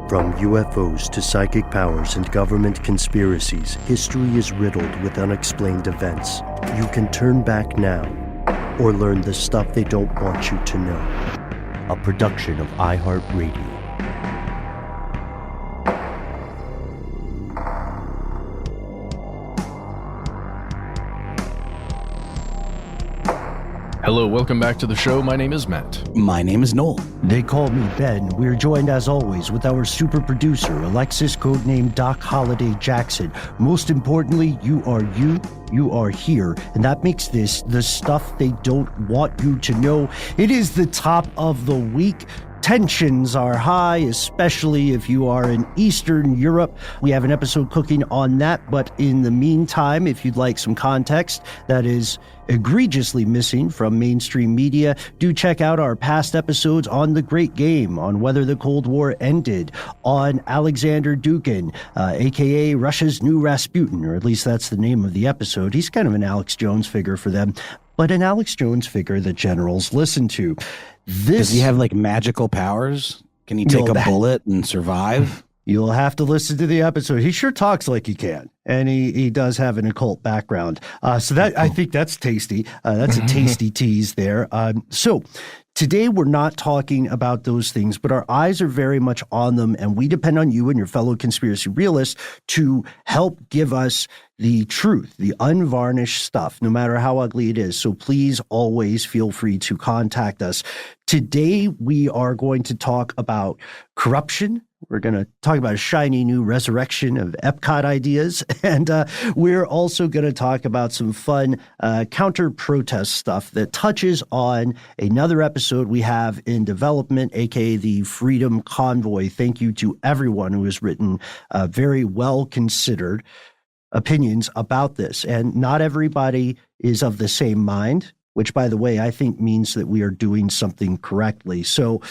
From UFOs to psychic powers and government conspiracies, history is riddled with unexplained events. You can turn back now or learn the stuff they don't want you to know. A production of iHeartRadio. Hello, welcome back to the show. My name is Matt. My name is Noel. They call me Ben. We're joined as always with our super producer, Alexis, codenamed Doc Holliday Jackson. Most importantly, you are here, and that makes this the stuff they don't want you to know. It is the top of the week. Tensions are high, especially if you are in Eastern Europe. We have an episode cooking on that, but in the meantime, if you'd like some context that is egregiously missing from mainstream media, do check out our past episodes on The Great Game, on whether the Cold War ended, on Alexander Dugin, aka Russia's new Rasputin, or at least that's the name of the episode. He's kind of an Alex Jones figure for them, but an Alex Jones figure that generals listen to. Does he have like magical powers? Can he take a bullet and survive? You'll have to listen to the episode. He sure talks like he can, and he does have an occult background. So that I think that's tasty. That's a tasty tease there. So today we're not talking about those things, but our eyes are very much on them, and we depend on you and your fellow conspiracy realists to help give us the truth, the unvarnished stuff, no matter how ugly it is. So please always feel free to contact us. Today we are going to talk about corruption. We're going to talk about a shiny new resurrection of Epcot ideas. And we're also going to talk about some fun counter-protest stuff that touches on another episode we have in development, aka the Freedom Convoy. Thank you to everyone who has written very well-considered opinions about this. And not everybody is of the same mind, which, by the way, I think means that we are doing something correctly. So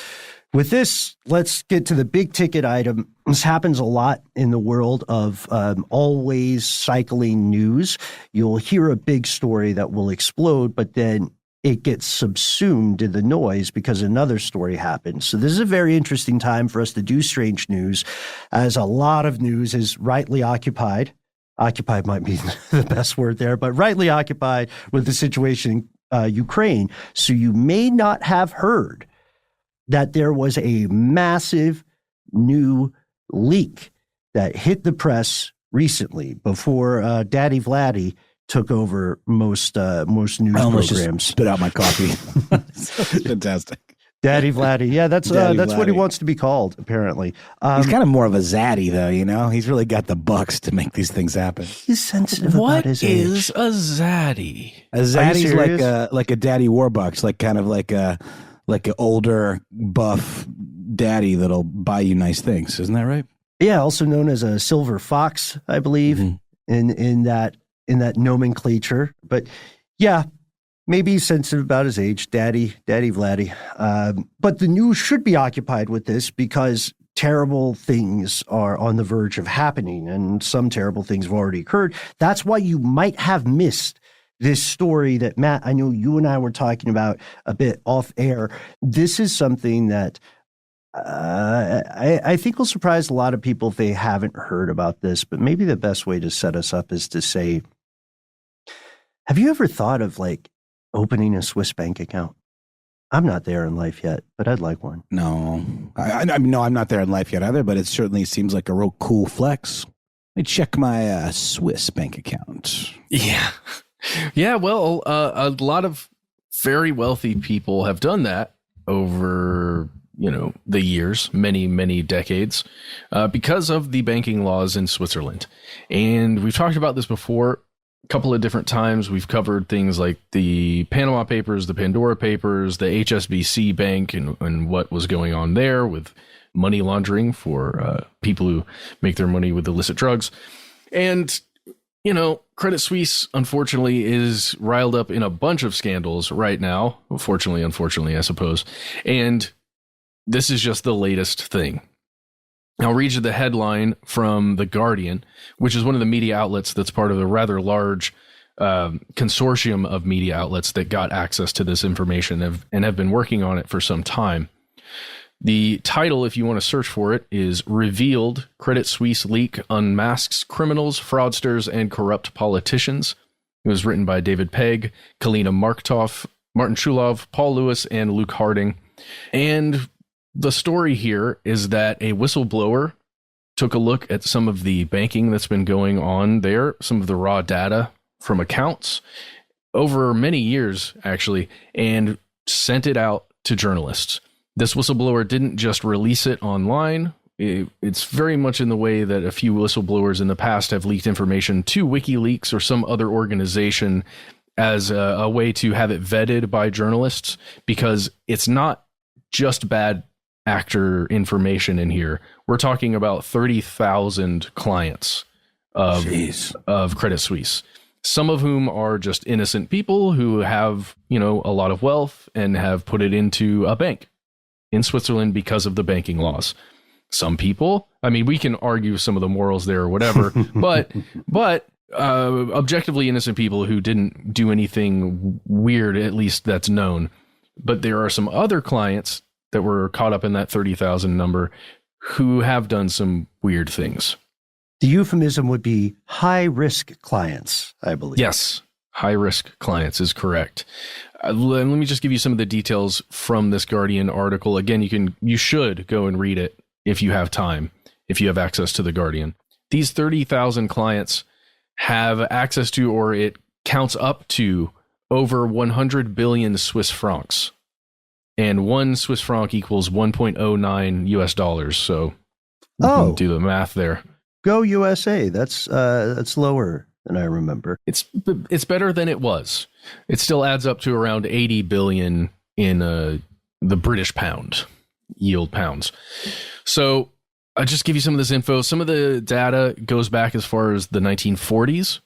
with this, let's get to the big ticket item. This happens a lot in the world of always cycling news. You'll hear a big story that will explode, but then it gets subsumed in the noise because another story happens. So this is a very interesting time for us to do strange news, as a lot of news is rightly occupied. Occupied might be the best word there, but rightly occupied with the situation in Ukraine. So you may not have heard that there was a massive new leak that hit the press recently before Daddy Vladdy took over most news programs. Just spit out my coffee. Fantastic. Daddy Vladdy. Yeah, that's Vladdy. what he wants to be called, apparently. He's kind of more of a zaddy, though, you know? He's really got the bucks to make these things happen. He's sensitive about his age. What is a zaddy? A zaddy's like a daddy warbucks, like kind of like an older, buff daddy that'll buy you nice things. Isn't that right? Yeah, also known as a silver fox, I believe, in that nomenclature. But yeah, maybe he's sensitive about his age, Daddy Vladdy. But the news should be occupied with this because terrible things are on the verge of happening, and some terrible things have already occurred. That's why you might have missed this story that, Matt, I know you and I were talking about a bit off air. This is something that I think will surprise a lot of people if they haven't heard about this, but maybe the best way to set us up is to say, have you ever thought of like opening a Swiss bank account? I'm not there in life yet, but I'd like one. No. No, I'm not there in life yet either, but it certainly seems like a real cool flex. Let me check my Swiss bank account. Yeah. Yeah, well, a lot of very wealthy people have done that over, the years, many, many decades, because of the banking laws in Switzerland. And we've talked about this before a couple of different times. We've covered things like the Panama Papers, the Pandora Papers, the HSBC Bank, and what was going on there with money laundering for people who make their money with illicit drugs. And Credit Suisse, unfortunately, is riled up in a bunch of scandals right now. Unfortunately, I suppose. And this is just the latest thing. I'll read you the headline from The Guardian, which is one of the media outlets that's part of a rather large consortium of media outlets that got access to this information and have been working on it for some time. The title, if you want to search for it, is Revealed: Credit Suisse Leak Unmasks Criminals, Fraudsters, and Corrupt Politicians. It was written by David Pegg, Kalina Marktoff, Martin Chulov, Paul Lewis, and Luke Harding. And the story here is that a whistleblower took a look at some of the banking that's been going on there, some of the raw data from accounts over many years, actually, and sent it out to journalists. This whistleblower didn't just release it online. It's very much in the way that a few whistleblowers in the past have leaked information to WikiLeaks or some other organization as a way to have it vetted by journalists, because it's not just bad actor information in here. We're talking about 30,000 clients of Credit Suisse, some of whom are just innocent people who have, a lot of wealth and have put it into a bank in Switzerland because of the banking laws. Some people, we can argue some of the morals there or whatever, but objectively innocent people who didn't do anything weird, at least that's known. But there are some other clients that were caught up in that 30,000 number who have done some weird things. The euphemism would be high-risk clients, I believe. Yes, high-risk clients is correct. Let me just give you some of the details from this Guardian article. Again, you should go and read it if you have time, if you have access to the Guardian. These 30,000 clients have access to, or it counts up to, over 100 billion Swiss francs. And 1 Swiss franc equals 1.09 US dollars. So you can do the math there. Go USA. That's lower than I remember. It's better than it was. It still adds up to around 80 billion in the British pound, yield pounds. So I'll just give you some of this info. Some of the data goes back as far as the 1940s.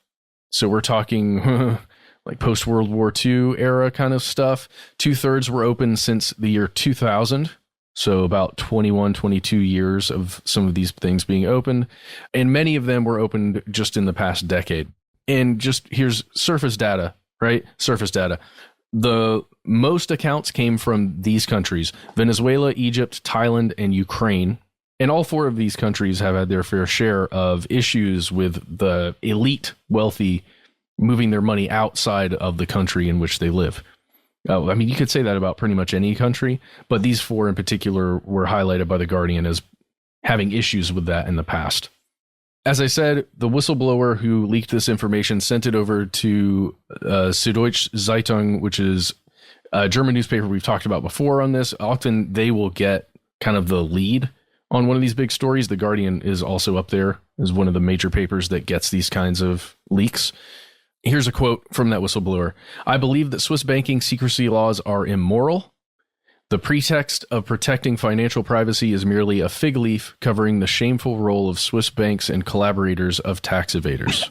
So we're talking like post-World War II era kind of stuff. 2/3 were open since the year 2000. So about 21, 22 years of some of these things being opened. And many of them were opened just in the past decade. And just here's surface data, right? Surface data. The most accounts came from these countries: Venezuela, Egypt, Thailand, and Ukraine. And all 4 of these countries have had their fair share of issues with the elite wealthy moving their money outside of the country in which they live. You could say that about pretty much any country, but these 4 in particular were highlighted by The Guardian as having issues with that in the past. As I said, the whistleblower who leaked this information sent it over to Süddeutsche Zeitung, which is a German newspaper we've talked about before on this. Often they will get kind of the lead on one of these big stories. The Guardian is also up there as one of the major papers that gets these kinds of leaks. Here's a quote from that whistleblower. "I believe that Swiss banking secrecy laws are immoral. The pretext of protecting financial privacy is merely a fig leaf covering the shameful role of Swiss banks and collaborators of tax evaders."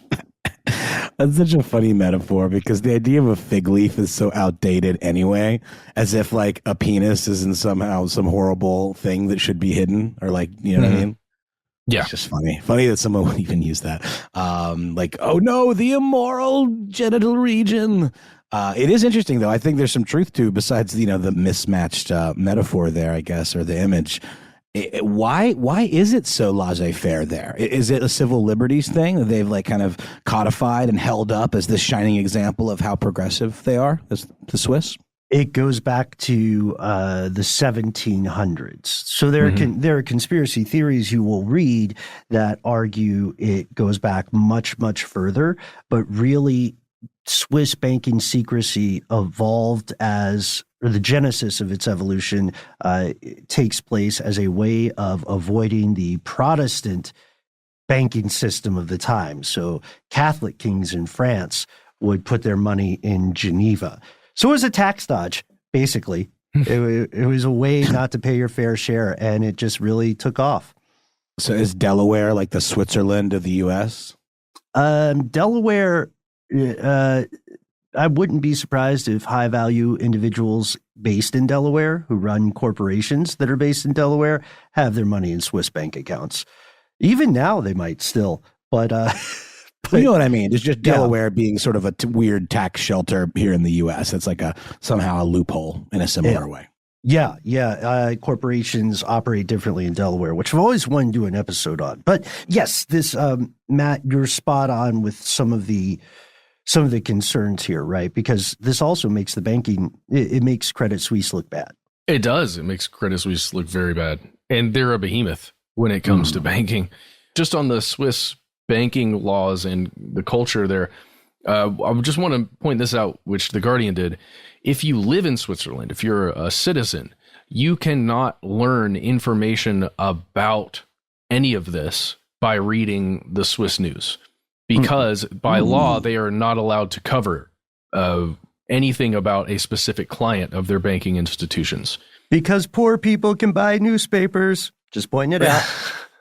That's such a funny metaphor, because the idea of a fig leaf is so outdated anyway, as if like a penis isn't somehow some horrible thing that should be hidden, or like, what I mean? Yeah. It's just funny that someone would even use that. Like, oh no, the immoral genital region. It is interesting, though. I think there's some truth to, besides, the mismatched metaphor there, I guess, or the image. Why is it so laissez-faire there? Is it a civil liberties thing that they've like kind of codified and held up as this shining example of how progressive they are, as the Swiss? It goes back to the 1700s. So there are conspiracy theories you will read that argue it goes back much, much further, but really Swiss banking secrecy evolved or the genesis of its evolution takes place as a way of avoiding the Protestant banking system of the time. So Catholic kings in France would put their money in Geneva. So it was a tax dodge, basically. It was a way not to pay your fair share, and it just really took off. So is Delaware like the Switzerland of the U.S.? Delaware, I wouldn't be surprised if high-value individuals based in Delaware who run corporations that are based in Delaware have their money in Swiss bank accounts. Even now, they might still, but you know what I mean? It's just Delaware being sort of a weird tax shelter here in the U.S. It's like somehow a loophole in a similar way. Yeah, yeah. Corporations operate differently in Delaware, which I've always wanted to do an episode on. But yes, this Matt, you're spot on with some of the concerns here, right? Because this also makes the banking, it makes Credit Suisse look bad. It does. It makes Credit Suisse look very bad, and they're a behemoth when it comes to banking. Just on the Swiss banking laws and the culture there, I just want to point this out, which The Guardian did. If you live in Switzerland, if you're a citizen, you cannot learn information about any of this by reading the Swiss news, because by law, they are not allowed to cover anything about a specific client of their banking institutions. Because poor people can buy newspapers. Just pointing it out.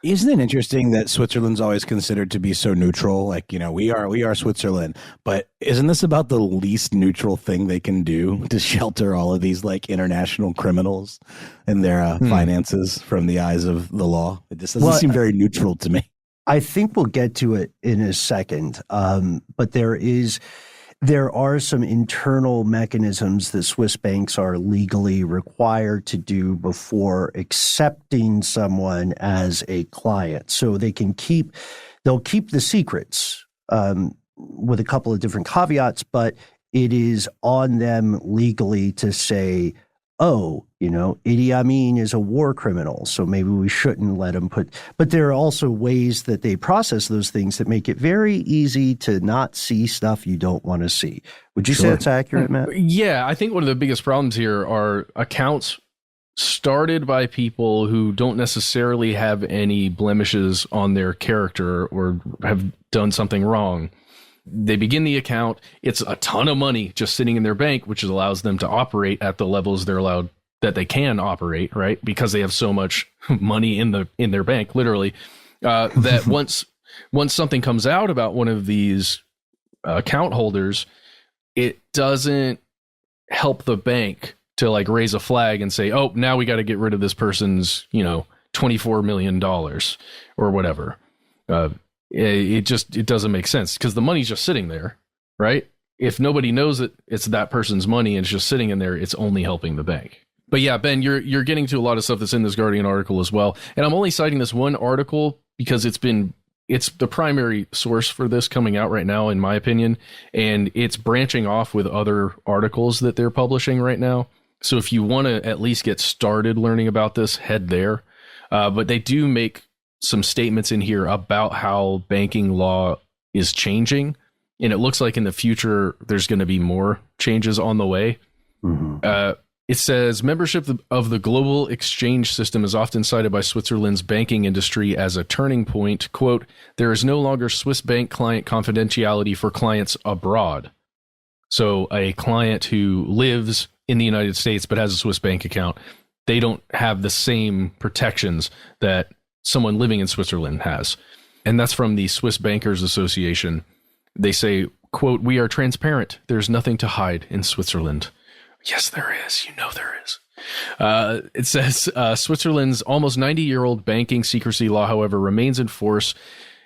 Isn't it interesting that Switzerland's always considered to be so neutral? Like, we are Switzerland, but isn't this about the least neutral thing they can do to shelter all of these like international criminals and their finances from the eyes of the law? It just doesn't seem very neutral to me. I think we'll get to it in a second, but there are some internal mechanisms that Swiss banks are legally required to do before accepting someone as a client. So they'll keep the secrets with a couple of different caveats, but it is on them legally to say, oh, Idi Amin is a war criminal, so maybe we shouldn't let him but there are also ways that they process those things that make it very easy to not see stuff you don't want to see. Would you say that's accurate, Matt? Yeah, I think one of the biggest problems here are accounts started by people who don't necessarily have any blemishes on their character or have done something wrong. They begin the account. It's a ton of money just sitting in their bank, which allows them to operate at the levels they're allowed that they can operate, right? Because they have so much money in their bank, literally, that once something comes out about one of these account holders, it doesn't help the bank to like raise a flag and say, oh, now we got to get rid of this person's, $24 million or whatever. It doesn't make sense because the money's just sitting there, right? If nobody knows that it's that person's money and it's just sitting in there, it's only helping the bank. But yeah, Ben, you're getting to a lot of stuff that's in this Guardian article as well. And I'm only citing this one article because it's the primary source for this coming out right now, in my opinion. And it's branching off with other articles that they're publishing right now. So if you want to at least get started learning about this, head there. But they do make some statements in here about how banking law is changing. And it looks like in the future, there's going to be more changes on the way. Mm-hmm. It says membership of the global exchange system is often cited by Switzerland's banking industry as a turning point. Quote, there is no longer Swiss bank client confidentiality for clients abroad. So a client who lives in the United States but has a Swiss bank account, they don't have the same protections that someone living in Switzerland has. And that's from the Swiss Bankers Association. They say, quote, we are transparent. There's nothing to hide in Switzerland. Yes, there is. There is. It says Switzerland's almost 90-year-old banking secrecy law, however, remains in force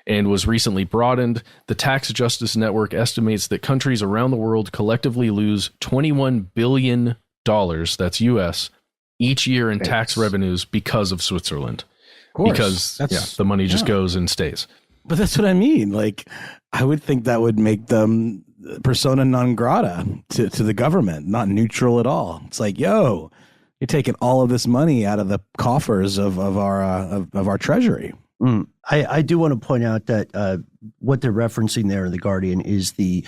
and was recently broadened. The Tax Justice Network estimates that countries around the world collectively lose $21 billion, that's U.S., each year in tax revenues because of Switzerland. Of course. Because the money just goes and stays. But that's what I mean. Like, I would think that would make them persona non grata to the government, not neutral at all. It's like, yo, you're taking all of this money out of the coffers of our treasury. I do want to point out that what they're referencing there in The Guardian is the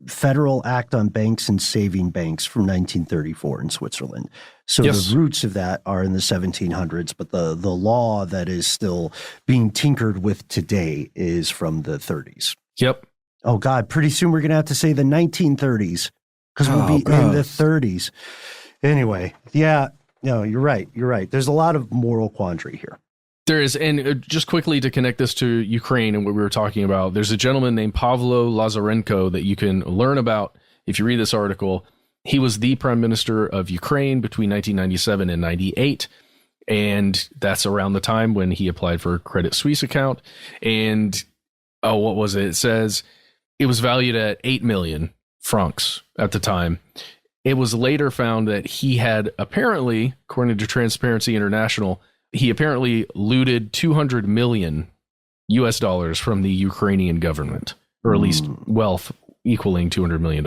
Federal Act on Banks and Saving Banks from 1934 in Switzerland. So the roots of that are in the 1700s, but the law that is still being tinkered with today is from the 30s. Yep. Oh, God, pretty soon we're going to have to say the 1930s because we'll be in the 30s. Anyway, you're right. You're right. There's a lot of moral quandary here. There is, and just quickly to connect this to Ukraine and what we were talking about, there's a gentleman named Pavlo Lazarenko that you can learn about if you read this article. He was the prime minister of Ukraine between 1997 and 98, and that's around the time when he applied for a Credit Suisse account. And what was it? It says it was valued at 8 million francs at the time. It was later found that he had apparently, according to Transparency International, he apparently looted 200 million US dollars from the Ukrainian government, or at least wealth equaling $200 million.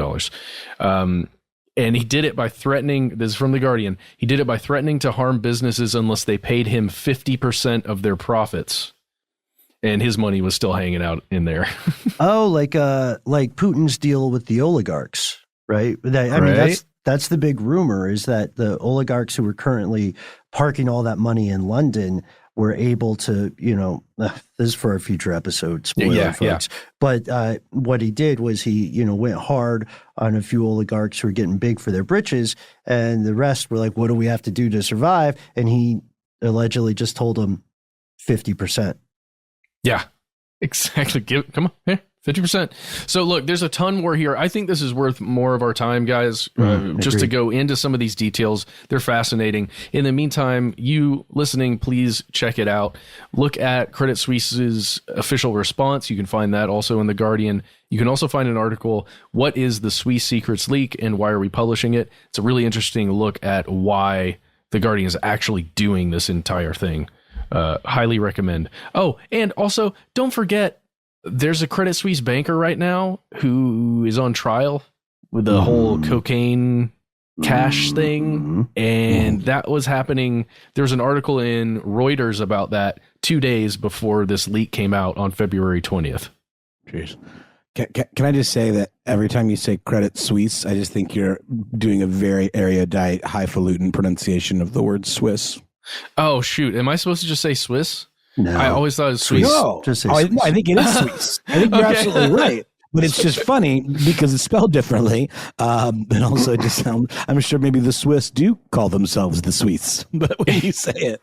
And he did it by threatening, this is from The Guardian, he did it by threatening to harm businesses unless they paid him 50% of their profits. And his money was still hanging out in there. Oh, like Putin's deal with the oligarchs, right? I mean, that's the big rumor, is that the oligarchs who are currently parking all that money in London were able to, this is for a future episode, spoiler, folks. Yeah. But what he did was he, went hard on a few oligarchs who were getting big for their britches, and the rest were like, what do we have to do to survive? And he allegedly just told them 50%. Yeah, exactly. Come on, here. 50%. So look, there's a ton more here. I think this is worth more of our time, guys, just to go into some of these details. They're fascinating. In the meantime, you listening, please check it out. Look at Credit Suisse's official response. You can find that also in The Guardian. You can also find an article, What is the Swiss Secrets Leak and Why Are We Publishing It? It's a really interesting look at why The Guardian is actually doing this entire thing. Highly recommend. Oh, and also don't forget, there's a Credit Suisse banker right now who is on trial with the whole cocaine cash thing. And that was happening. There was an article in Reuters about that 2 days before this leak came out on February 20th. Jeez. Can I just say that every time you say Credit Suisse, I just think you're doing a very erudite, highfalutin pronunciation of the word Swiss. Oh, shoot. Am I supposed to just say Swiss? No. I always thought it was Swiss. No, I think it is Swiss. I think you're absolutely right. But it's just funny because it's spelled differently. And also just I'm sure maybe the Swiss do call themselves the Swiss. But when you say it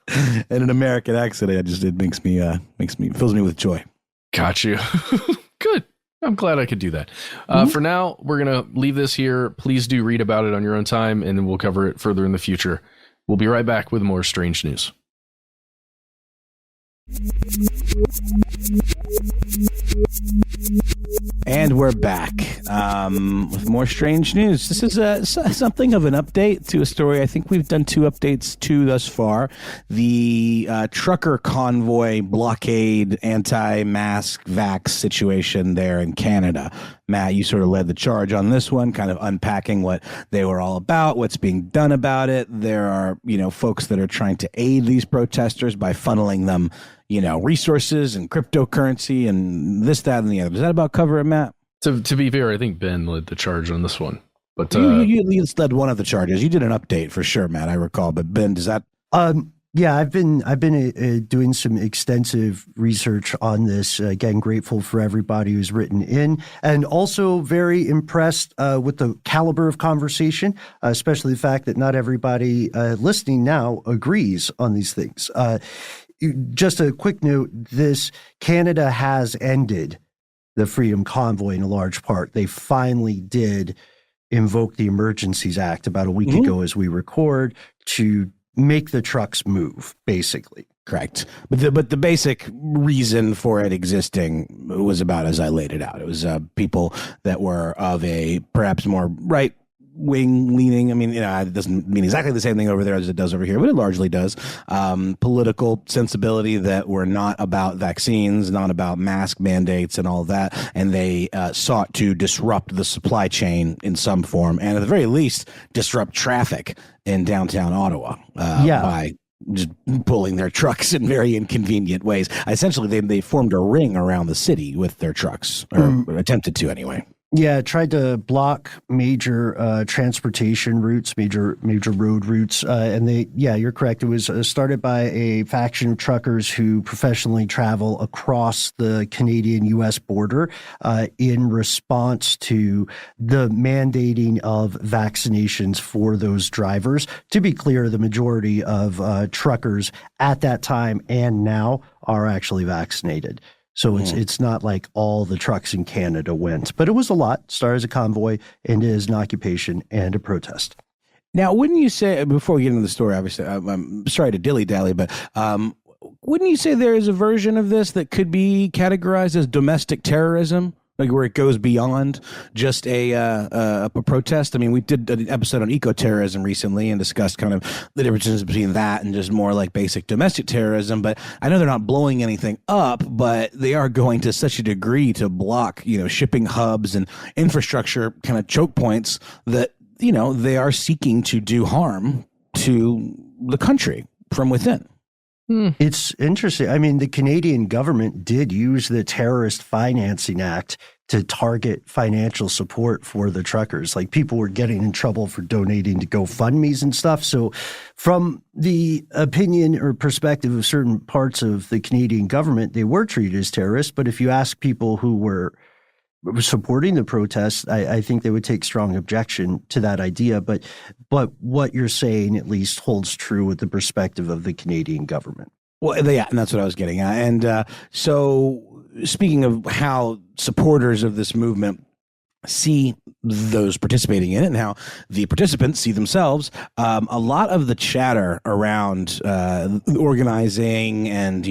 in an American accent, it fills me with joy. Got you. Good. I'm glad I could do that. For now, we're going to leave this here. Please do read about it on your own time, and then we'll cover it further in the future. We'll be right back with more strange news. And we're back with more strange news. This is something of an update to a story I think we've done 2 updates to thus far. The trucker convoy blockade anti-mask vax situation there in Canada. Matt, you sort of led the charge on this one, kind of unpacking what they were all about, what's being done about it. There are, folks that are trying to aid these protesters by funneling them, resources and cryptocurrency and this, that, and the other. Does that about cover it, Matt? To be fair, I think Ben led the charge on this one. But you led one of the charges. You did an update for sure, Matt, I recall. But Ben, does that? Yeah, I've been doing some extensive research on this. Again, grateful for everybody who's written in, and also very impressed with the caliber of conversation, especially the fact that not everybody listening now agrees on these things. Just a quick note, Canada has ended the Freedom Convoy in a large part. They finally did invoke the Emergencies Act about a week ago as we record to make the trucks move, basically. Correct. But the basic reason for it existing was about as I laid it out. It was people that were of a perhaps more right wing leaning. I mean, it doesn't mean exactly the same thing over there as it does over here, but it largely does. Political sensibility that were not about vaccines, not about mask mandates and all that. And they sought to disrupt the supply chain in some form, and at the very least, disrupt traffic in downtown Ottawa by just pulling their trucks in very inconvenient ways. Essentially, they formed a ring around the city with their trucks, or attempted to anyway. Yeah, tried to block major transportation routes, major road routes. And you're correct. It was started by a faction of truckers who professionally travel across the Canadian-U.S. border in response to the mandating of vaccinations for those drivers. To be clear, the majority of truckers at that time and now are actually vaccinated. So it's not like all the trucks in Canada went, but it was a lot. Started as a convoy, ended as an occupation and a protest. Now, wouldn't you say, before we get into the story, obviously, I'm sorry to dilly-dally, but wouldn't you say there is a version of this that could be categorized as domestic terrorism? like where it goes beyond just a protest? I mean, we did an episode on eco-terrorism recently and discussed kind of the differences between that and just more like basic domestic terrorism. But I know they're not blowing anything up, but they are going to such a degree to block, shipping hubs and infrastructure kind of choke points that, they are seeking to do harm to the country from within. It's interesting. I mean, the Canadian government did use the Terrorist Financing Act to target financial support for the truckers. Like, people were getting in trouble for donating to GoFundMes and stuff. So from the opinion or perspective of certain parts of the Canadian government, they were treated as terrorists. But if you ask people who were supporting the protests, I think they would take strong objection to that idea. But what you're saying at least holds true with the perspective of the Canadian government. Well, yeah, and that's what I was getting at. And so speaking of how supporters of this movement see those participating in it and how the participants see themselves, a lot of the chatter around organizing and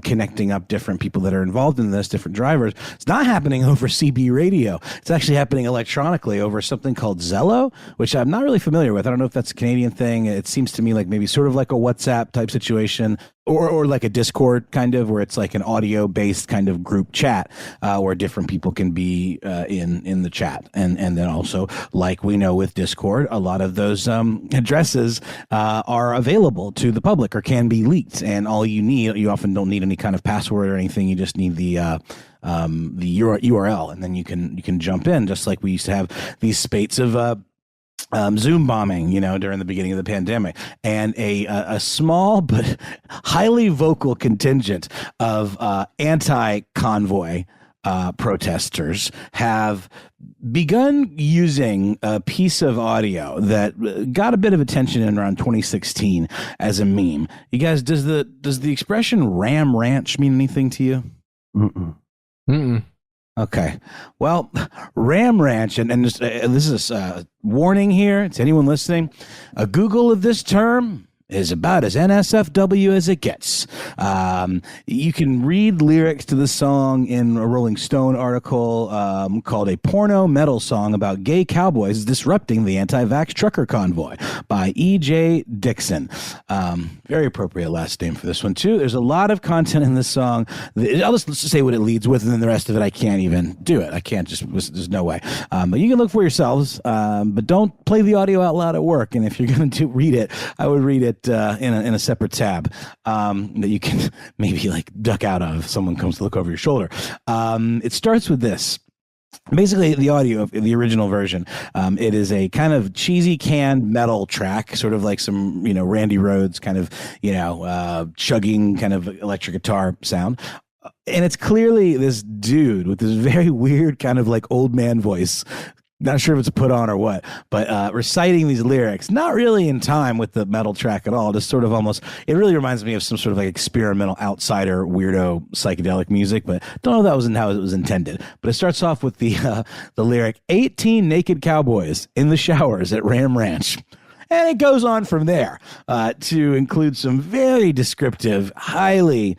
connecting up different people that are involved in this, different drivers, it's not happening over CB radio. It's actually happening electronically over something called Zello, which I'm not really familiar with. I don't know if that's a Canadian thing. It seems to me like maybe sort of like a WhatsApp type situation, or like a Discord kind of, where it's like an audio based kind of group chat where different people can be in the chat. And then also, like we know with Discord, a lot of those addresses are available to the public or can be leaked. And all you often don't need any kind of password or anything. You just need the URL, and then you can jump in, just like we used to have these spates of Zoom bombing, during the beginning of the pandemic, and a small but highly vocal contingent of anti-convoy protesters have begun using a piece of audio that got a bit of attention in around 2016 as a meme. You guys, does the expression Ram Ranch mean anything to you? Mm-mm. Okay. Well, Ram Ranch, and this is a warning here to anyone listening. A Google of this term is about as NSFW as it gets. You can read lyrics to the song in a Rolling Stone article called "A Porno Metal Song About Gay Cowboys Disrupting the Anti-Vax Trucker Convoy" by E.J. Dixon. Very appropriate last name for this one, too. There's a lot of content in this song. Let's just say what it leads with, and then the rest of it, I can't even do it. I can't there's no way. But you can look for yourselves, but don't play the audio out loud at work. And if you're going to read it, I would read it in a separate tab that you can maybe like duck out of if someone comes to look over your shoulder. It starts with this. Basically, the audio of the original version, it is a kind of cheesy canned metal track, sort of like some, Randy Rhoads kind of, chugging kind of electric guitar sound. And it's clearly this dude with this very weird kind of like old man voice. Not sure if it's put on or what, but reciting these lyrics, not really in time with the metal track at all. Just sort of almost, it really reminds me of some sort of like experimental outsider weirdo psychedelic music, but don't know if that wasn't how it was intended. But it starts off with the lyric, 18 naked cowboys in the showers at Ram Ranch. And it goes on from there to include some very descriptive, highly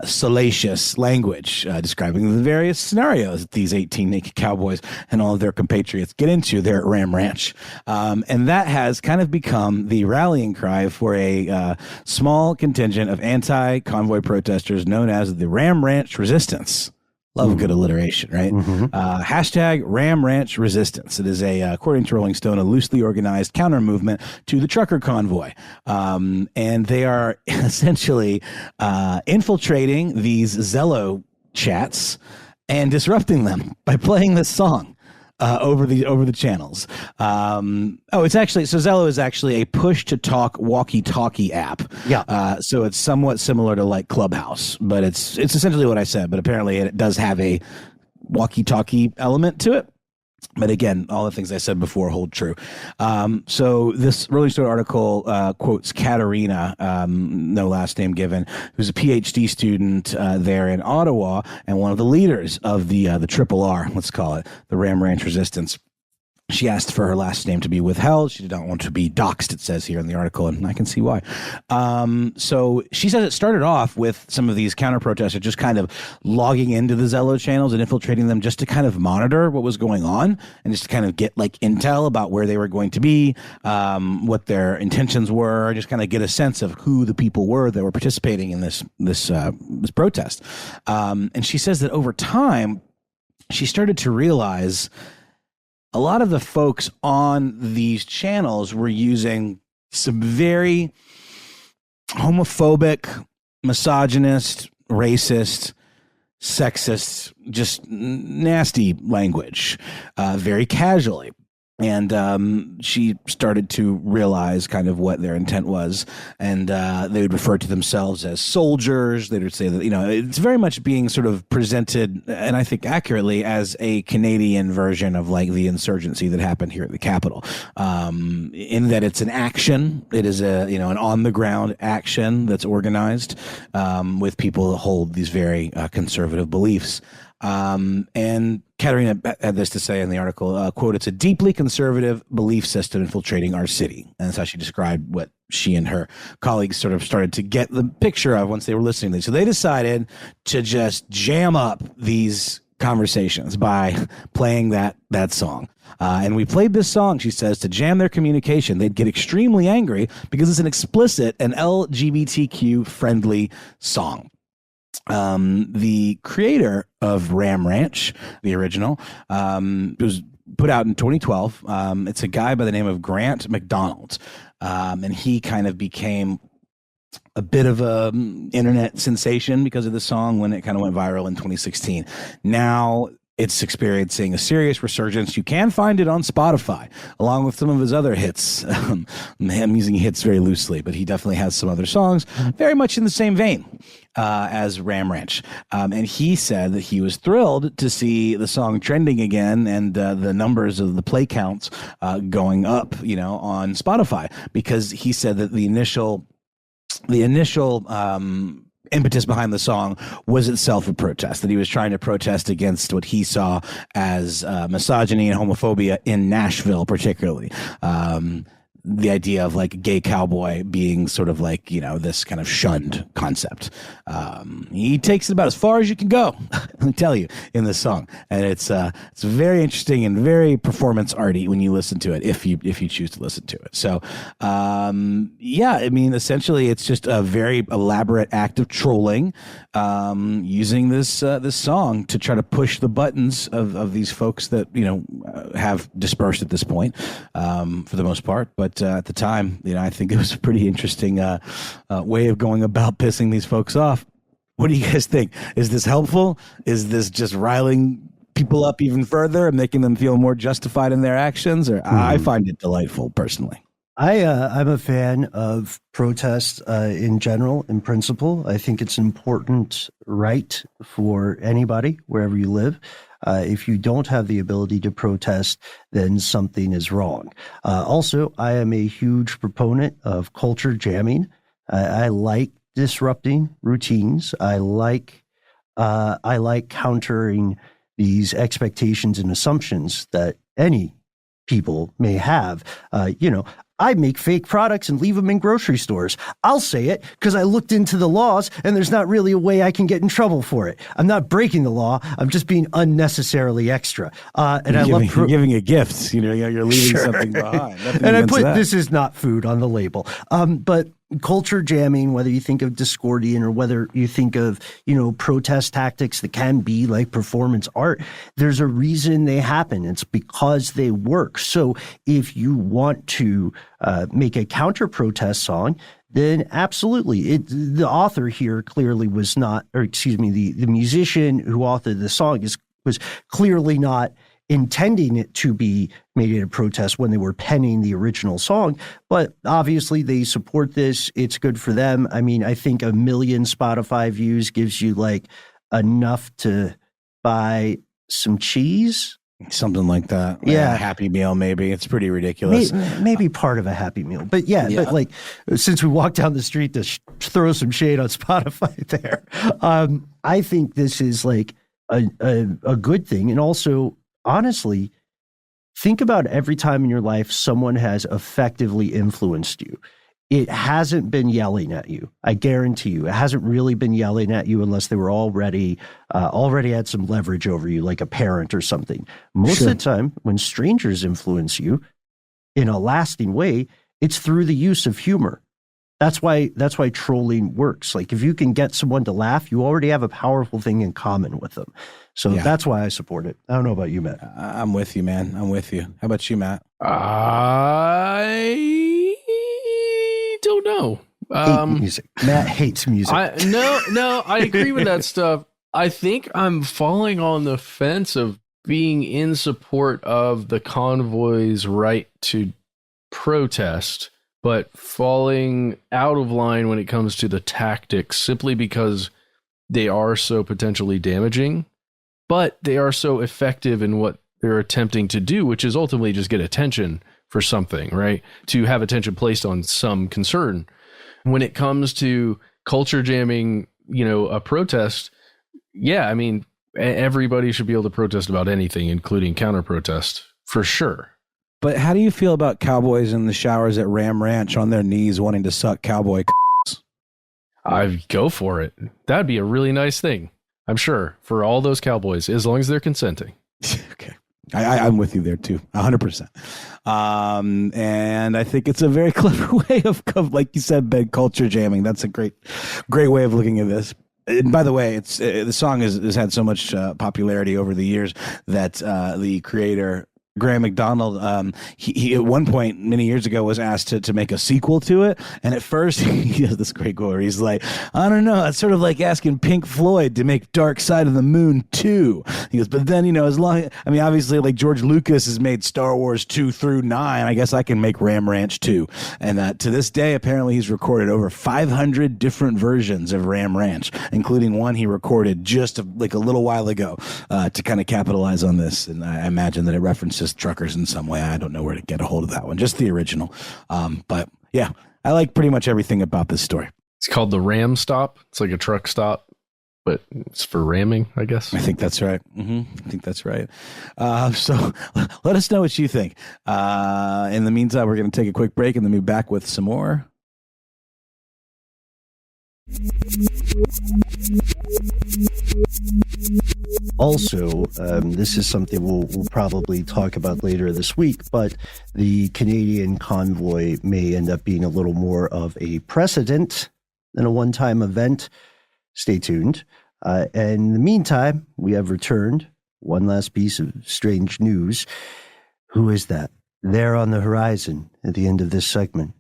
salacious language describing the various scenarios that these 18 naked cowboys and all of their compatriots get into there at Ram Ranch. And that has kind of become the rallying cry for a small contingent of anti-convoy protesters known as the Ram Ranch Resistance. Love good alliteration, right? Hashtag Ram Ranch Resistance. It is according to Rolling Stone, a loosely organized counter movement to the trucker convoy. And they are essentially infiltrating these Zello chats and disrupting them by playing this song over the channels. It's actually, so Zello is actually a push to talk walkie-talkie app. Yeah. So it's somewhat similar to like Clubhouse, but it's essentially what I said, but apparently it does have a walkie-talkie element to it. But again, all the things I said before hold true. So this Rolling Stone article quotes Katerina, no last name given, who's a PhD student there in Ottawa and one of the leaders of the Triple R, let's call it, the Ram Ranch Resistance. She asked for her last name to be withheld. She did not want to be doxxed, it says here in the article, and I can see why. So she says it started off with some of these counter-protesters just kind of logging into the Zello channels and infiltrating them just to kind of monitor what was going on and just to kind of get like intel about where they were going to be, what their intentions were, just kind of get a sense of who the people were that were participating in this protest. And she says that over time, she started to realize a lot of the folks on these channels were using some very homophobic, misogynist, racist, sexist, just nasty language, very casually. And she started to realize kind of what their intent was. And they would refer to themselves as soldiers. They would say that, it's very much being sort of presented, and I think accurately, as a Canadian version of like the insurgency that happened here at the Capitol. In that it's an action. It is an on the ground action that's organized with people that hold these very conservative beliefs. And Katerina had this to say in the article, quote, "It's a deeply conservative belief system infiltrating our city." And that's how she described what she and her colleagues sort of started to get the picture of once they were listening to this. So they decided to just jam up these conversations by playing that song. And we played this song, she says, to jam their communication. They'd get extremely angry because it's an explicit and LGBTQ friendly song. The creator of Ram Ranch, the original, it was put out in 2012. It's a guy by the name of Grant McDonald. And he kind of became a bit of a internet sensation because of the song when it kind of went viral in 2016. Now it's experiencing a serious resurgence. You can find it on Spotify, along with some of his other hits. I'm using hits very loosely, but he definitely has some other songs very much in the same vein as Ram Ranch. And he said that he was thrilled to see the song trending again and the numbers of the play counts going up, on Spotify, because he said that the initial impetus behind the song was itself a protest, that he was trying to protest against what he saw as misogyny and homophobia in Nashville, particularly. The idea of like a gay cowboy being sort of like, this kind of shunned concept. He takes it about as far as you can go, let me tell you, in this song. And it's very interesting and very performance arty when you listen to it, if you choose to listen to it. So, essentially it's just a very elaborate act of trolling, using this song to try to push the buttons of these folks that, have dispersed at this point, for the most part. But at the time, I think it was a pretty interesting way of going about pissing these folks off. What do you guys think? Is this helpful? Is this just riling people up even further and making them feel more justified in their actions? Or I find it delightful, personally. I'm a fan of protest in general, in principle. I think it's an important right for anybody, wherever you live. If you don't have the ability to protest, then something is wrong. Also, I am a huge proponent of culture jamming. I like disrupting routines. I like countering these expectations and assumptions that any people may have. I make fake products and leave them in grocery stores. I'll say it because I looked into the laws and there's not really a way I can get in trouble for it. I'm not breaking the law. I'm just being unnecessarily extra. You're giving a gift. You're leaving something behind. And I put this is not food on the label. But culture jamming, whether you think of Discordian or whether you think of, protest tactics that can be like performance art, there's a reason they happen. It's because they work. So if you want to make a counter protest song, then absolutely. The author here clearly was not, or excuse me, the musician who authored the song was clearly not intending it to be made in a protest when they were penning the original song. But obviously they support this. It's good for them. I mean, I think 1 million Spotify views gives you like enough to buy some cheese. Something like that. Yeah. A Happy Meal, maybe. It's pretty ridiculous. Maybe part of a Happy Meal. But but like, since we walked down the street to throw some shade on Spotify there, I think this is like a good thing. And also, honestly, Think about every time in your life someone has effectively influenced you. It hasn't been yelling at you. I guarantee you, it hasn't really been yelling at you unless they were already had some leverage over you, like a parent or something. Most of the time, when strangers influence you in a lasting way, it's through the use of humor. That's why trolling works. Like if you can get someone to laugh, you already have a powerful thing in common with them. So that's why I support it. I don't know about you, Matt. I'm with you, man. I'm with you. How about you, Matt? I don't know. Hate music. Matt hates music. No, I agree with that stuff. I think I'm falling on the fence of being in support of the convoy's right to protest, but falling out of line when it comes to the tactics simply because they are so potentially damaging, but they are so effective in what they're attempting to do, which is ultimately just get attention for something, right? To have attention placed on some concern. When it comes to culture jamming, a protest, I mean, everybody should be able to protest about anything, including counterprotest, for sure. But how do you feel about cowboys in the showers at Ram Ranch on their knees wanting to suck cowboy c***s? I'd go for it. That'd be a really nice thing, I'm sure, for all those cowboys, as long as they're consenting. Okay. I'm with you there too, 100%. And I think it's a very clever way of, like you said, Ben, culture jamming. That's a great way of looking at this. And by the way, the song has had so much popularity over the years that the creator Graham McDonald, he at one point many years ago was asked to make a sequel to it, and at first he has this great quote where he's like, "I don't know, it's sort of like asking Pink Floyd to make Dark Side of the Moon 2." He goes, "But then obviously like George Lucas has made Star Wars 2 through 9, I guess I can make Ram Ranch 2." And to this day, apparently he's recorded over 500 different versions of Ram Ranch, including one he recorded just like a little while ago to kind of capitalize on this. And I imagine that it references truckers in some way. I don't know where to get a hold of that one, just the original. But yeah, I like pretty much everything about this story. It's called the Ram Stop. It's like a truck stop, but it's for ramming, I guess. I think that's right. I think that's right. So let us know what you think. In the meantime, we're going to take a quick break and then be back with some more. Also, this is something we'll probably talk about later this week, but the Canadian convoy may end up being a little more of a precedent than a one-time event. Stay tuned. And in the meantime, we have returned. One last piece of strange news. Who is that? There on the horizon at the end of this segment.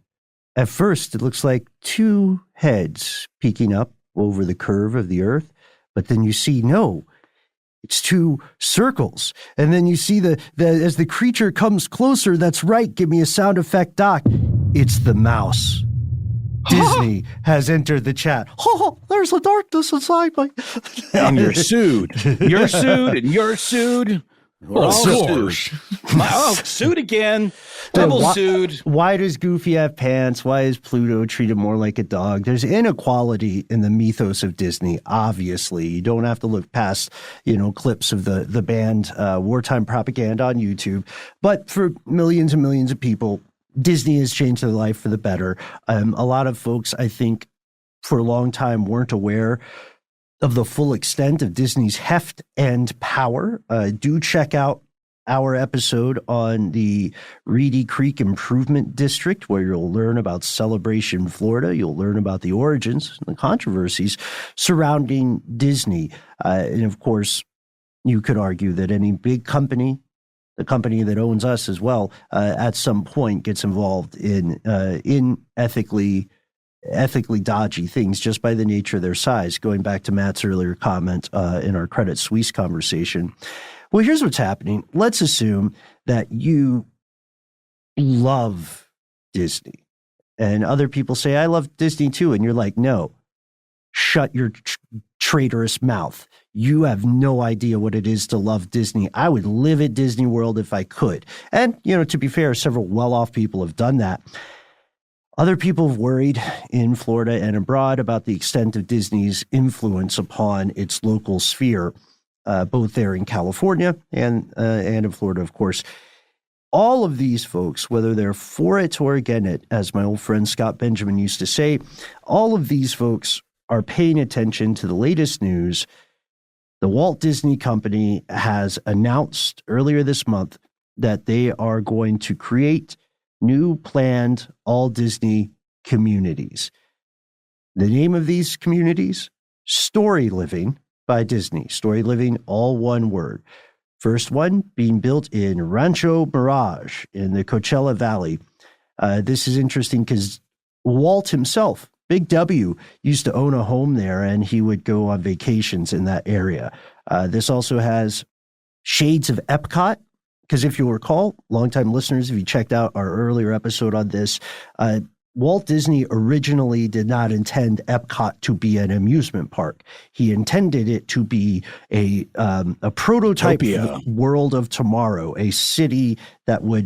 At first, it looks like two heads peeking up over the curve of the Earth, but then you see, no, it's two circles. And then you see as the creature comes closer, that's right, give me a sound effect, Doc. It's the mouse. Disney has entered the chat. Oh, there's a darkness inside me. And you're sued. You're sued, and you're sued. We're all sued. Sued again. Double sued. Why does Goofy have pants? Why is Pluto treated more like a dog? There's inequality in the mythos of Disney, obviously. You don't have to look past, clips of the band wartime propaganda on YouTube. But for millions and millions of people, Disney has changed their life for the better. A lot of folks, I think, for a long time weren't aware of the full extent of Disney's heft and power. Do check out our episode on the Reedy Creek Improvement District, where you'll learn about Celebration Florida. You'll learn about the origins and the controversies surrounding Disney. And of course, you could argue that any big company, the company that owns us as well, at some point gets involved in ethically dodgy things just by the nature of their size. Going back to Matt's earlier comment in our Credit Suisse conversation. Well, here's what's happening. Let's assume that you love Disney and other people say, I love Disney too. And you're like, no, shut your traitorous mouth. You have no idea what it is to love Disney. I would live at Disney World if I could. And, to be fair, several well-off people have done that. Other people have worried in Florida and abroad about the extent of Disney's influence upon its local sphere, both there in California and in Florida, of course. all of these folks, whether they're for it or against it, as my old friend Scott Benjamin used to say, all of these folks are paying attention to the latest news. The Walt Disney Company has announced earlier this month that they are going to create new planned all Disney communities. The name of these communities, Storyliving by Disney. Storyliving, all one word. First one being built in Rancho Mirage in the Coachella Valley. This is interesting because Walt himself, Big W, used to own a home there, and he would go on vacations in that area. This also has shades of Epcot, because if you'll recall, longtime listeners, if you checked out our earlier episode on this, Walt Disney originally did not intend Epcot to be an amusement park. He intended it to be a prototype world of tomorrow, a city that would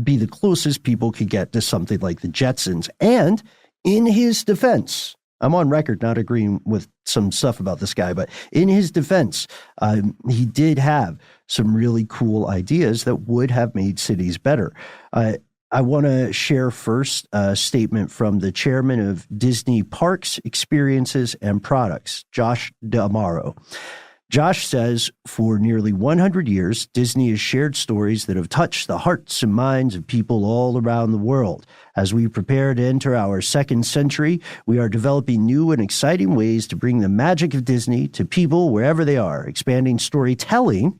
be the closest people could get to something like the Jetsons. And in his defense, I'm on record not agreeing with some stuff about this guy, but in his defense, he did have some really cool ideas that would have made cities better. I want to share first a statement from the chairman of Disney Parks, Experiences, and Products, Josh D'Amaro. Josh says, for nearly 100 years, Disney has shared stories that have touched the hearts and minds of people all around the world. As we prepare to enter our second century, we are developing new and exciting ways to bring the magic of Disney to people wherever they are, expanding storytelling,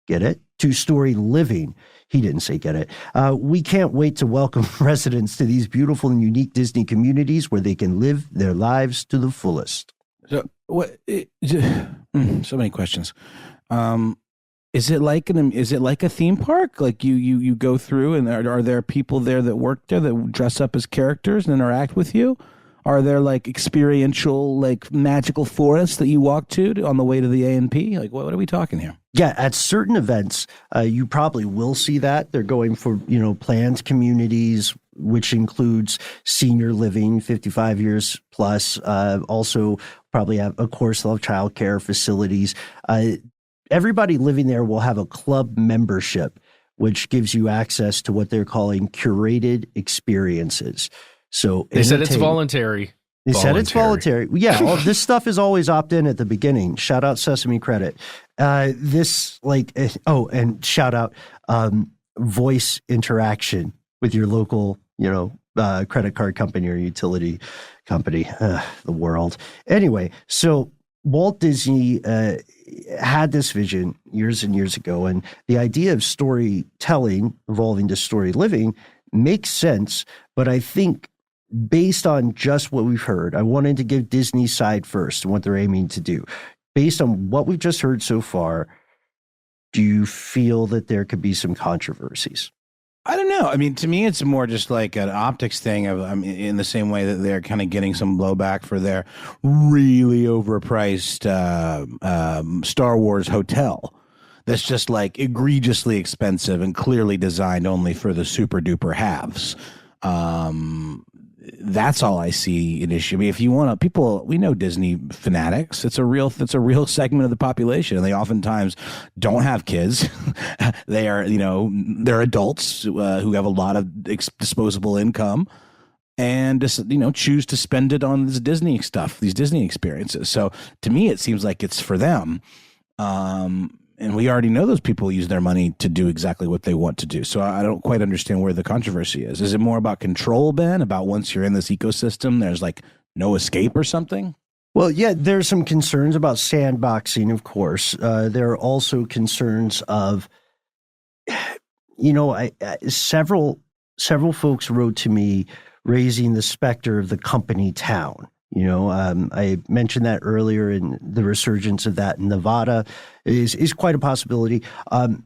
get it, to story living. He didn't say get it. We can't wait to welcome residents to these beautiful and unique Disney communities where they can live their lives to the fullest. So, so many questions. Is it like a theme park? Like you go through, and are there people there that work there that dress up as characters and interact with you? Are there like experiential, like magical forests that you walk to on the way to the A&P? Like, what are we talking here? Yeah, at certain events, you probably will see that. They're going for, planned communities, which includes senior living, 55 years plus. Also, probably have, of course, they'll have childcare facilities. Everybody living there will have a club membership, which gives you access to what they're calling curated experiences. So they said it's voluntary. They said it's voluntary. Yeah, all this stuff is always opt-in at the beginning. Shout out Sesame Credit. And shout out voice interaction with your local, credit card company or utility company, the world. Anyway, so Walt Disney had this vision years and years ago, and the idea of storytelling evolving to story living makes sense, but I think based on just what we've heard, I wanted to give Disney's side first and what they're aiming to do. Based on what we've just heard so far, do you feel that there could be some controversies? I don't know. I mean, to me, it's more just like an optics thing in the same way that they're kind of getting some blowback for their really overpriced Star Wars hotel. That's just like egregiously expensive and clearly designed only for the super duper haves. That's all I see an issue. I mean, if you want to, we know Disney fanatics. It's a real segment of the population, and they oftentimes don't have kids. They are, they're adults who have a lot of disposable income, and just, choose to spend it on this Disney stuff, these Disney experiences. So to me, it seems like it's for them. And we already know those people use their money to do exactly what they want to do. So I don't quite understand where the controversy is. Is it more about control, Ben? About once you're in this ecosystem, there's like no escape or something? Well, yeah, there's some concerns about sandboxing, of course. There are also concerns of, several folks wrote to me raising the specter of the company town. I mentioned that earlier, in the resurgence of that in Nevada is quite a possibility.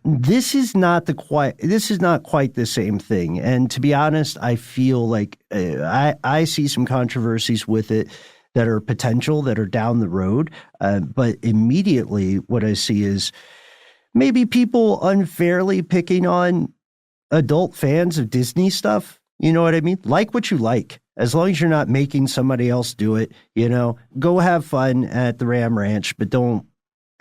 This is not quite the same thing. And to be honest, I feel like I see some controversies with it that are potential, that are down the road. But immediately what I see is maybe people unfairly picking on adult fans of Disney stuff. You know what I mean? Like what you like. As long as you're not making somebody else do it, go have fun at the Ram Ranch, but don't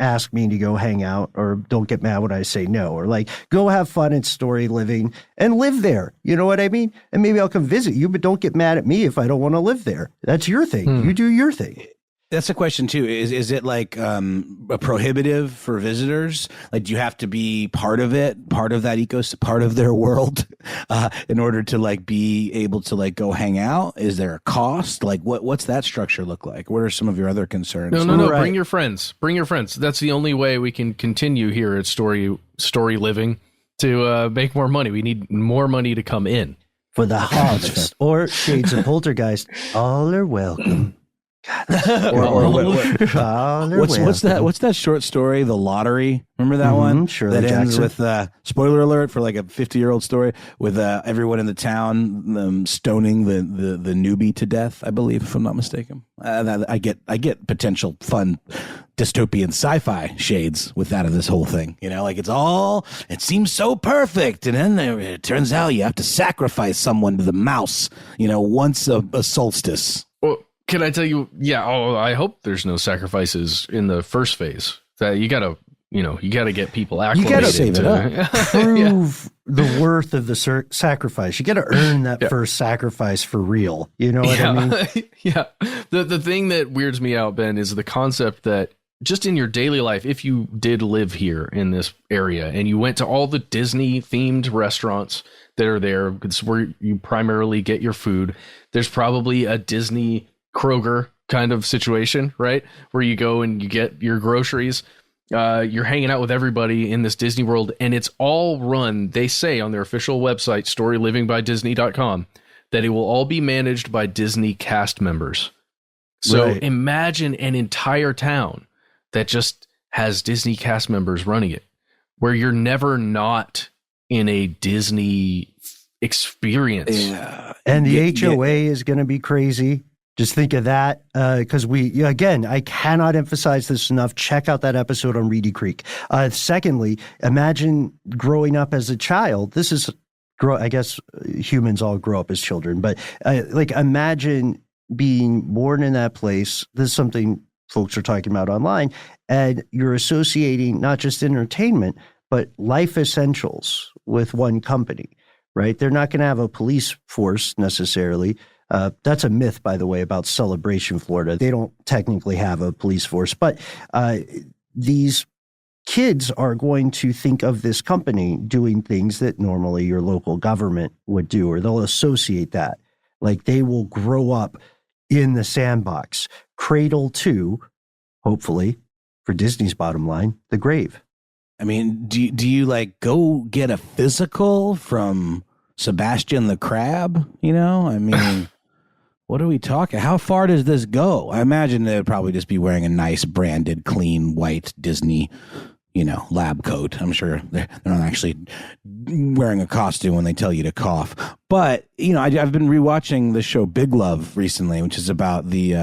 ask me to go hang out, or don't get mad when I say no, or like go have fun at Storyliving and live there. You know what I mean? And maybe I'll come visit you, but don't get mad at me if I don't want to live there. That's your thing. You do your thing. That's a question too. Is it like a prohibitive for visitors? Like, do you have to be part of it, part of that ecosystem, part of their world, in order to like be able to like go hang out? Is there a cost? Like, what's that structure look like? What are some of your other concerns? No. Right. Bring your friends. Bring your friends. That's the only way we can continue here at Storyliving to make more money. We need more money to come in for the harvest or Shades of Poltergeist. All are welcome. What's that short story, The Lottery? Remember that one? Shirley that ends Jackson. with spoiler alert for like a 50-year-old story with everyone in the town stoning the newbie to death, I believe, if I'm not mistaken. I get potential fun dystopian sci-fi shades with that of this whole thing. You know, like it seems so perfect, and then it turns out you have to sacrifice someone to the mouse. You know, once a solstice. Well, can I tell you? Yeah. Oh, I hope there's no sacrifices in the first phase. That you gotta get people acclimated. You gotta save it up. Prove the worth of the sacrifice. You gotta earn that first sacrifice for real. You know what I mean? Yeah. The thing that weirds me out, Ben, is the concept that just in your daily life, if you did live here in this area and you went to all the Disney themed restaurants that are there, it's where you primarily get your food. There's probably a Disney Kroger kind of situation, right? Where you go and you get your groceries. You're hanging out with everybody in this Disney world, and it's all run, they say on their official website, storylivingbydisney.com, that it will all be managed by Disney cast members. So imagine an entire town that just has Disney cast members running it, where you're never not in a Disney experience. Yeah. And the HOA is going to be crazy. Just think of that, because I cannot emphasize this enough. Check out that episode on Reedy Creek. Secondly, imagine growing up as a child. I guess humans all grow up as children, but imagine being born in that place. This is something folks are talking about online, and you're associating not just entertainment, but life essentials with one company, right? They're not going to have a police force necessarily. That's a myth, by the way, about Celebration, Florida. They don't technically have a police force, but these kids are going to think of this company doing things that normally your local government would do, or they'll associate that. Like they will grow up in the sandbox, cradle to, hopefully, for Disney's bottom line, the grave. I mean, do you like go get a physical from Sebastian the Crab? You know, I mean, what are we talking? How far does this go? I imagine they'd probably just be wearing a nice branded, clean, white Disney, lab coat. I'm sure they're not actually wearing a costume when they tell you to cough. But, I've been rewatching the show Big Love recently, which is about the,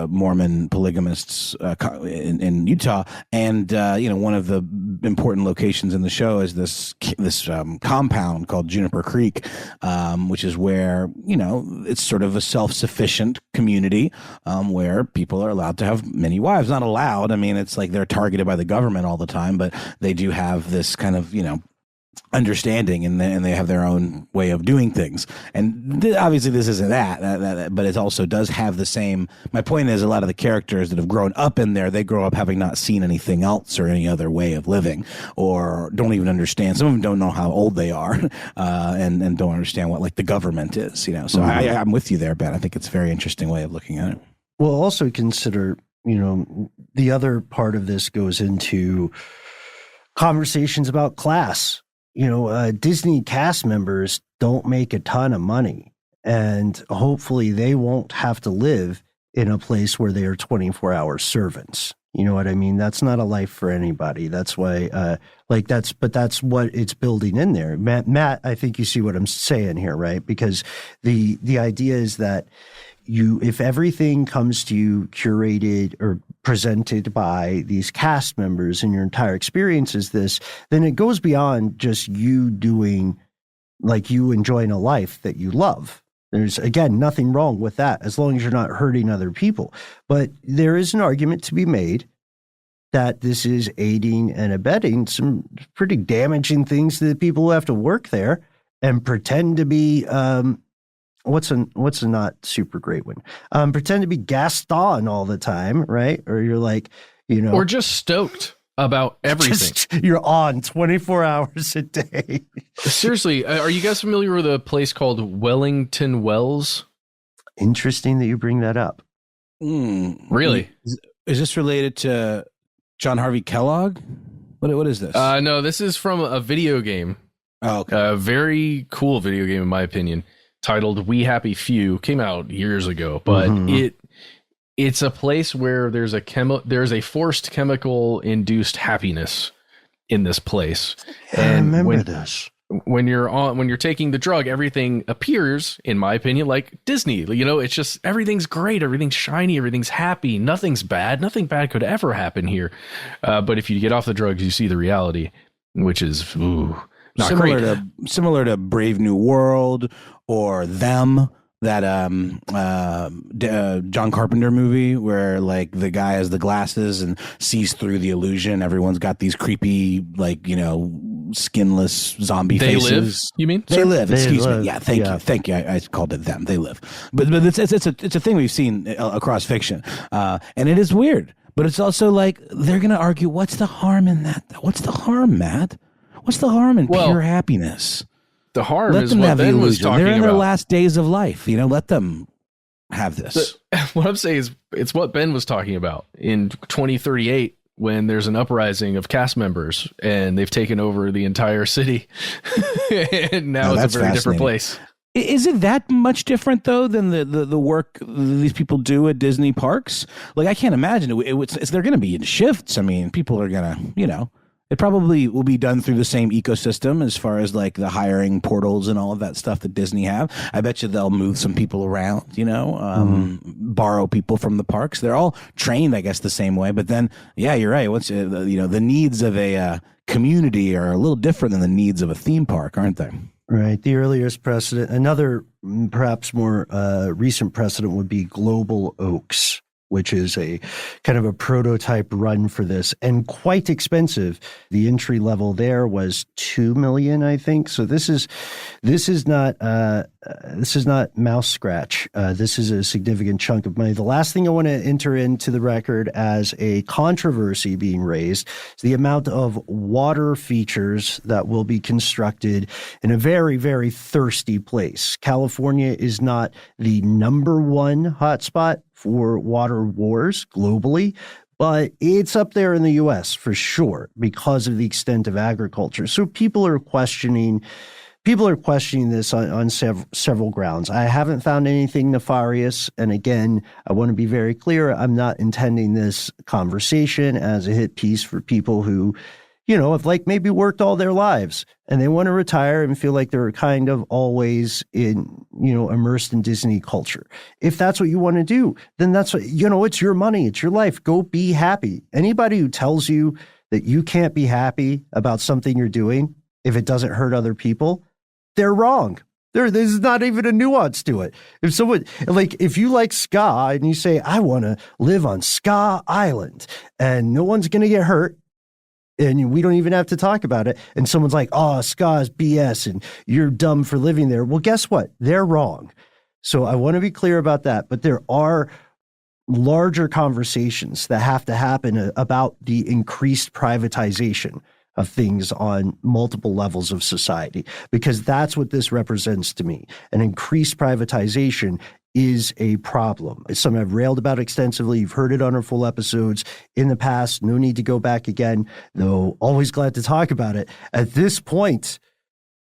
Mormon polygamists in Utah. And, one of the important locations in the show is this compound called Juniper Creek, which is where, it's sort of a self-sufficient community where people are allowed to have many wives. Not allowed. I mean, it's like they're targeted by the government all the time, but they do have this kind of, understanding, and they have their own way of doing things. And obviously this isn't that, but it also does have the same. My point is, a lot of the characters that have grown up in there, they grow up having not seen anything else or any other way of living, or don't even understand. Some of them don't know how old they are, and don't understand what like the government is, So I'm with you there, Ben. I think it's a very interesting way of looking at it. Well, also consider, the other part of this goes into conversations about class. Disney cast members don't make a ton of money, and hopefully they won't have to live in a place where they are 24-hour servants. You know what I mean? That's not a life for anybody. That's why, that's what it's building in there. Matt, I think you see what I'm saying here, right? Because the idea is that if everything comes to you curated or presented by these cast members and your entire experience is this, then it goes beyond just you doing, like you enjoying a life that you love. There's, again, nothing wrong with that as long as you're not hurting other people. But there is an argument to be made that this is aiding and abetting some pretty damaging things to the people who have to work there and pretend to be what's a not super great one? Pretend to be Gaston all the time, right? Or you're like, or just stoked about everything. You're on 24 hours a day. Seriously, are you guys familiar with a place called Wellington Wells? Interesting that you bring that up. Really? Is this related to John Harvey Kellogg? What is this? No, this is from a video game. Oh, okay. A very cool video game, in my opinion, titled We Happy Few. Came out years ago, but it's a place where there's a forced chemical induced happiness in this place. And I remember this. When you're taking the drug, everything appears, in my opinion, like Disney. It's just everything's great, everything's shiny, everything's happy, nothing's bad, nothing bad could ever happen here. But if you get off the drugs, you see the reality, which is not great. Similar to Brave New World or Them. That John Carpenter movie where like the guy has the glasses and sees through the illusion. Everyone's got these creepy, skinless zombie faces. They Live, you mean? They Live. Excuse Live. me. Yeah, thank you. I called it Them. They Live. But it's a thing we've seen across fiction, and it is weird. But it's also like they're gonna argue, what's the harm in that? What's the harm, Matt? What's the harm in pure happiness? The harm is what Ben was talking about. They're in their last days of life. Let them have this. What I'm saying is it's what Ben was talking about in 2038 when there's an uprising of cast members and they've taken over the entire city. And now it's a very different place. Is it that much different, though, than the work these people do at Disney parks? Like, I can't imagine they're going to be in shifts. I mean, people are going to, it probably will be done through the same ecosystem as far as like the hiring portals and all of that stuff that Disney have. I bet you they'll move some people around, borrow people from the parks. They're all trained, I guess, the same way. But then, yeah, you're right. The needs of a community are a little different than the needs of a theme park, aren't they? Right. The earliest precedent, another perhaps more recent precedent would be Global Oaks, which is a kind of a prototype run for this and quite expensive. The entry level there was $2 million, I think. So this is not mouse scratch. This is a significant chunk of money. The last thing I want to enter into the record as a controversy being raised is the amount of water features that will be constructed in a very, very thirsty place. California is not the number one hotspot for water wars globally, but it's up there in the U.S. for sure because of the extent of agriculture. So people are questioning this on several grounds. I haven't found anything nefarious. And again, I want to be very clear. I'm not intending this conversation as a hit piece for people who, have maybe worked all their lives and they want to retire and feel like they're kind of always immersed in Disney culture. If that's what you want to do, then that's what, it's your money. It's your life. Go be happy. Anybody who tells you that you can't be happy about something you're doing, if it doesn't hurt other people, they're wrong. There's not even a nuance to it. If you like ska and you say, I want to live on Ska Island and no one's going to get hurt, and we don't even have to talk about it, and someone's like, oh, ska is BS and you're dumb for living there. Well, guess what? They're wrong. So I want to be clear about that. But there are larger conversations that have to happen about the increased privatization of things on multiple levels of society, because that's what this represents to me. An increased privatization is a problem. It's something I've railed about extensively. You've heard it on our full episodes in the past. No need to go back again, though always glad to talk about it. At this point,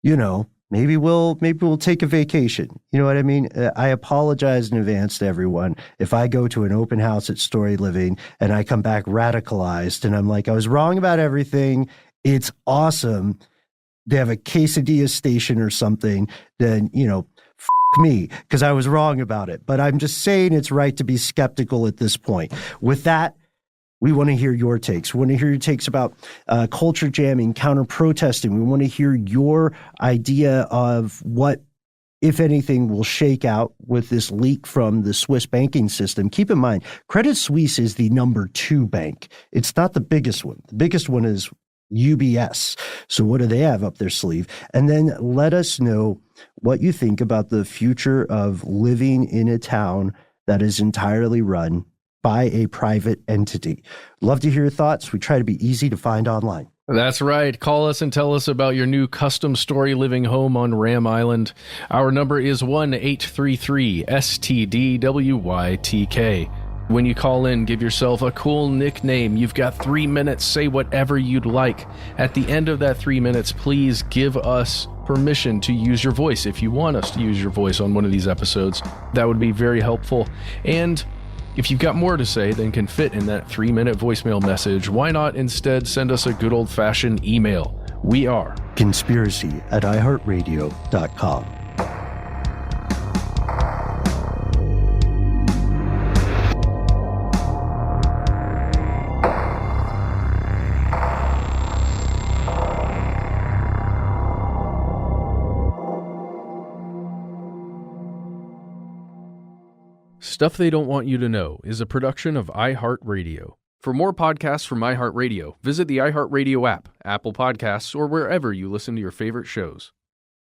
maybe we'll take a vacation. You know what I mean? I apologize in advance to everyone if I go to an open house at Storyliving and I come back radicalized and I'm like, I was wrong about everything. It's awesome. They have a quesadilla station or something. Then, me, because I was wrong about it. But I'm just saying it's right to be skeptical at this point. With that, we want to hear your takes. We want to hear your takes about culture jamming, counter protesting. We want to hear your idea of what if anything will shake out with this leak from the Swiss banking system. Keep in mind, Credit Suisse is the number 2 bank. It's not the biggest one. The biggest one is UBS. So what do they have up their sleeve? And then let us know what you think about the future of living in a town that is entirely run by a private entity. Love to hear your thoughts. We try to be easy to find online. That's right. Call us and tell us about your new custom Storyliving home on Ram Island. Our number is 1-833-STDWYTK. When you call in, give yourself a cool nickname. You've got 3 minutes. Say whatever you'd like. At the end of that 3 minutes, please give us permission to use your voice. If you want us to use your voice on one of these episodes, that would be very helpful. And if you've got more to say than can fit in that 3-minute voicemail message, why not instead send us a good old-fashioned email? We are conspiracy@iHeartRadio.com. Stuff They Don't Want You to Know is a production of iHeartRadio. For more podcasts from iHeartRadio, visit the iHeartRadio app, Apple Podcasts, or wherever you listen to your favorite shows.